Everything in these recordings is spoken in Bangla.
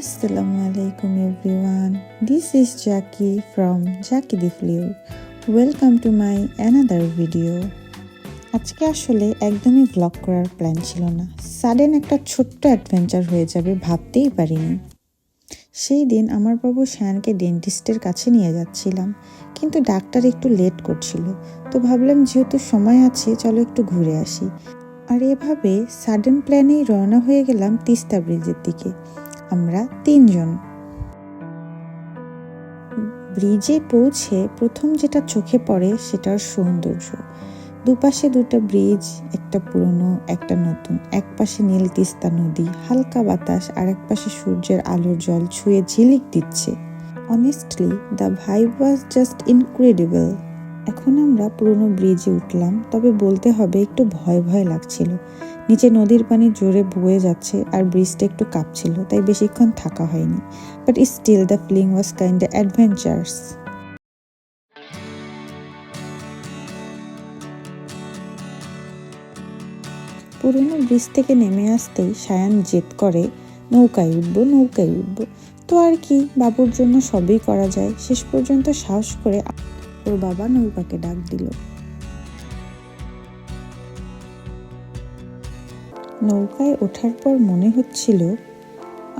Assalamu alaikum everyone. This is Jackie from Jackie the Flew. Welcome to my another video. আজকে আসলে একদমই ব্লগ করার প্ল্যান ছিল না। সাডেন একটা ছোট্ট অ্যাডভেঞ্চার হয়ে যাবে ভাবতেই পারিনি। সেই দিন আমার বাবু শায়ানকে ডেন্টিস্টের কাছে নিয়ে যাচ্ছিলাম, কিন্তু ডাক্তার একটু লেট করছিল, তো ভাবলাম যেহেতু সময় আছে চলো একটু ঘুরে আসি। আর এভাবে সাডেন প্ল্যানেই রওনা হয়ে গেলাম তিস্তা ব্রিজের দিকে। আমরা 3 জন। ব্রিজে পৌঁছে প্রথম যেটা চোখে পড়ে সেটার সৌন্দর্য। দুপাশে দুটো ব্রিজ, একটা পুরনো একটা নতুন। এক পাশে নীল তিস্তা নদী, হালকা বাতাস, আর এক পাশে সূর্যের আলোর জল ছুঁয়ে ঝিলিক দিচ্ছে। Honestly the vibe was just incredible. এখন আমরা পুরনো ব্রিজে উঠলাম, তবে বলতে হবে একটু ভয় ভয় লাগছিল। নিচে নদীর পানি জোরে বয়ে যাচ্ছে আর ব্রিজটা একটু কাঁপছিল, তাই বেশিক্ষণ থাকা হয়নি। But still the feeling was kind adventurous. পুরনো ব্রিজ থেকে নেমে আসতেই শায়ান জেদ করে নৌকায় উঠবো। তো আর কি, বাবুর জন্য সবই করা যায়। শেষ পর্যন্ত সাহস করে ওর বাবা নৌকাকে ডাক দিল। নৌকায় ওঠার পর মনে হচ্ছিল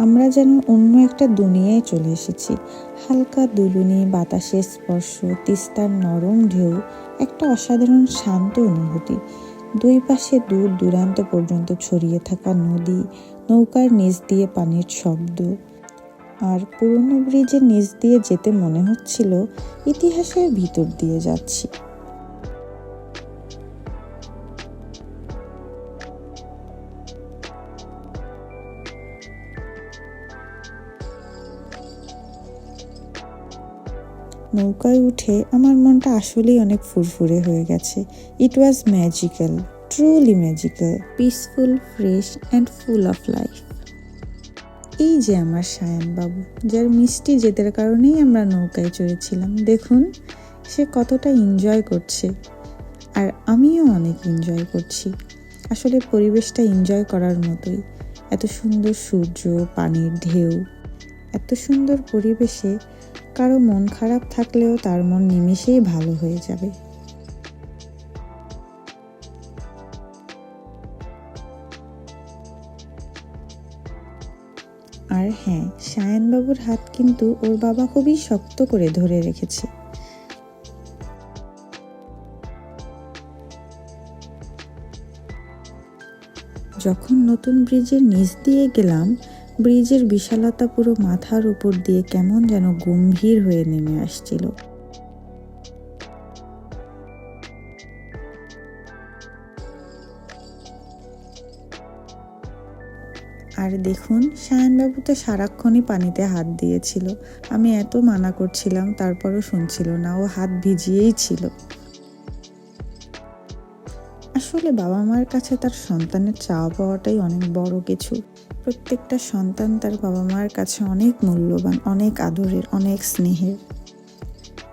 আমরা যেন অন্য একটা দুনিয়ায় চলে এসেছি। হালকা দুলুনি, বাতাসের স্পর্শ, তিস্তার নরম ঢেউ, একটা অসাধারণ শান্ত অনুভূতি। দুই পাশে দূর দূরান্ত পর্যন্ত ছড়িয়ে থাকা নদী, নৌকার নিচ দিয়ে পানির শব্দ, আর পুরনো ব্রিজের নিচ দিয়ে যেতে মনে হচ্ছিল ইতিহাসের ভিতর দিয়ে যাচ্ছি। নৌকায় উঠে আমার মনটা আসলেই অনেক ফুরফুরে হয়ে গেছে। It was magical, truly magical, peaceful, fresh and full of life. এই যে আমার শায়ান বাবু, যার মিষ্টি জেদের কারণেই আমরা নৌকায় চড়েছিলাম। দেখুন সে কতটা এনজয় করছে, আর আমিও অনেক এনজয় করছি। আসলে পরিবেশটা এনজয় করার মতোই। এত সুন্দর সূর্য, পানির ঢেউ, এত সুন্দর পরিবেশে কারো মন খারাপ থাকলেও তার মন নিমেষেই ভালো হয়ে যাবে। আর হ্যাঁ, শায়ান বাবুর হাত কিন্তু ওর বাবা খুবই শক্ত করে ধরে রেখেছে। যখন নতুন ব্রিজের নিচ দিয়ে গেলাম, ব্রিজের বিশালতা পুরো মাথার উপর দিয়ে কেমন যেন গম্ভীর হয়ে নেমে আসছিল। আর দেখুন, শায়ানবাবু তো সারাক্ষণই পানিতে হাত দিয়েছিল। আমি এত মানা করছিলাম, তারপরও শুনছিল না, ও হাত ভিজিয়েই ছিল। আসলে বাবা মার কাছে তার সন্তানের চাওয়া পাওয়াটাই অনেক বড় কিছু। প্রত্যেকটা সন্তান তার বাবা মার কাছে অনেক মূল্যবান, অনেক আদরের, অনেক স্নেহের।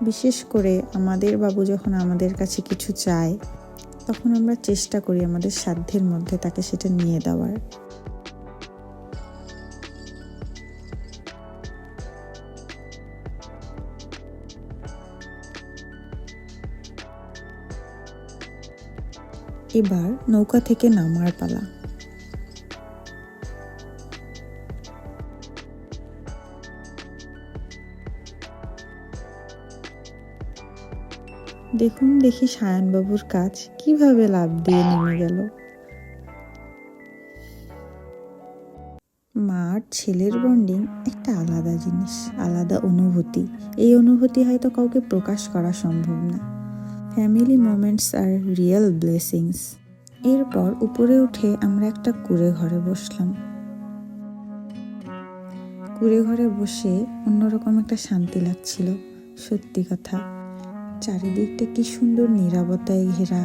বিশেষ করে আমাদের বাবু যখন আমাদের কাছে কিছু চায়, তখন আমরা চেষ্টা করি আমাদের সাধ্যের মধ্যে তাকে সেটা নিয়ে দেওয়ার। এবার নৌকা থেকে নামার পালা। দেখুন দেখি শায়ানবাবুর কাজ কিভাবে লাফ দিয়ে নেমে গেল। মা আর ছেলের বন্ডিং একটা আলাদা জিনিস, আলাদা অনুভূতি। এই অনুভূতি হয়তো কাউকে প্রকাশ করা সম্ভব না। ফ্যামিলি মোমেন্টস আর রিয়েল ব্লেসিংস। এরপর উপরে উঠে আমরা একটা কুঁড়ে ঘরে বসলাম। কুঁড়ে ঘরে বসে অন্যরকম একটা শান্তি লাগছিল, সত্যি কথা। চারিদিকটা কি সুন্দর নীরবতায় ঘেরা,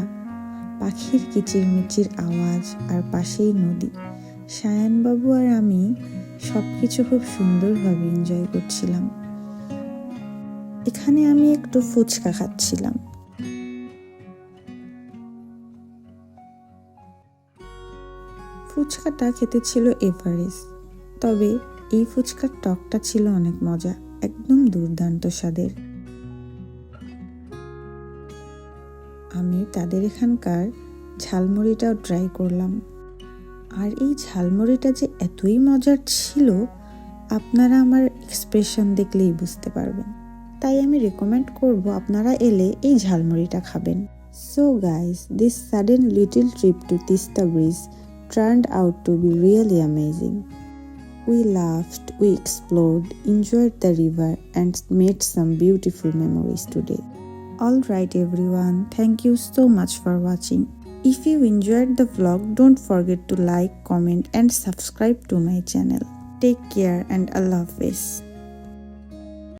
পাখির কিচিরমিচির আওয়াজ, আর পাশেই নদী। শায়ানবাবু আর আমি সবকিছু খুব সুন্দরভাবে এনজয় করছিলাম। এখানে আমি একটু ফুচকা খাচ্ছিলাম। ফুচকাটা খেতে ছিল এভারেস্ট, তবে এই ফুচকার টকটা ছিল অনেক মজা, একদম দুর্দান্ত স্বাদের। আমি তাদের এখানকার ঝালমুড়িটাও ট্রাই করলাম, আর এই ঝালমুড়িটা যে এতই মজার ছিল আপনারা আমার এক্সপ্রেশন দেখলেই বুঝতে পারবেন। তাই আমি রেকমেন্ড করব আপনারা এলে এই ঝালমুড়িটা খাবেন। So guys, this sudden little trip to Tista Bridge turned out to be really amazing. We laughed, we explored, enjoyed the river and made some beautiful memories today. Alright everyone, thank you so much for watching. If you enjoyed the vlog, don't forget to like, comment and subscribe to my channel. Take care and Allah Hafiz.